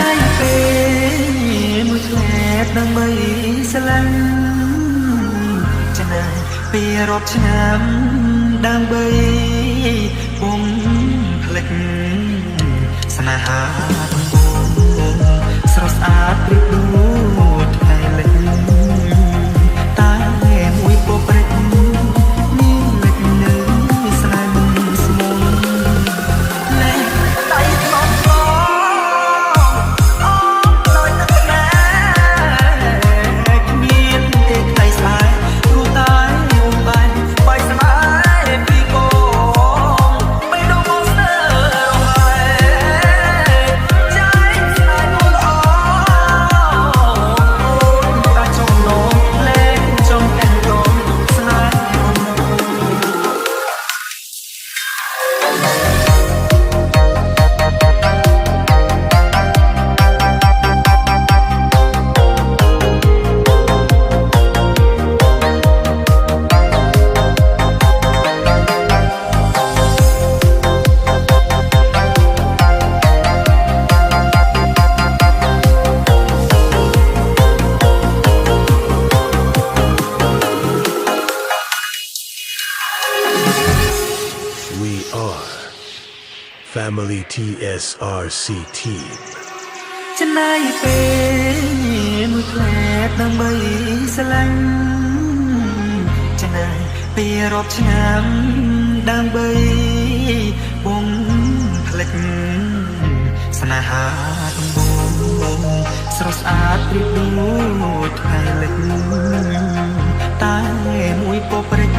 ណាយពេលមួយផ្លែដើម្បីស្រឡាញ់ចំណាយពេលរាប់ឆ្នាំដើម្បីពុំភ្លេចស្នេហាដំបូងស្រស់ស្អាតព្រៀបដូចថ្ងៃលិចតែមួយពព្រិចមានលិចនៅស្នេហ៍ស្មុំលែដៃថ្នមថ្នមអូដោយទឹកណែគ្មានទេក្តីស្អាតព្រោះតែបាញ់បាយស្នេហ៍ពីកូនបីដងមកស្ទើររហែចាយស្នេហ៍នោះល្អតែចំណងលែងចំតែងកូនស្នេហ៍We are Family TSRC Team. ចំណាយពេលមួយផ្លែដើម្បីស្រឡាញ់ចំណាយពេលរាប់ឆ្នាំដើម្បីពុំភ្លេចស្នេហាដំបូងស្រស់ស្អាតព្រៀបដូចថ្ងៃលិចតែមួយពព្រិច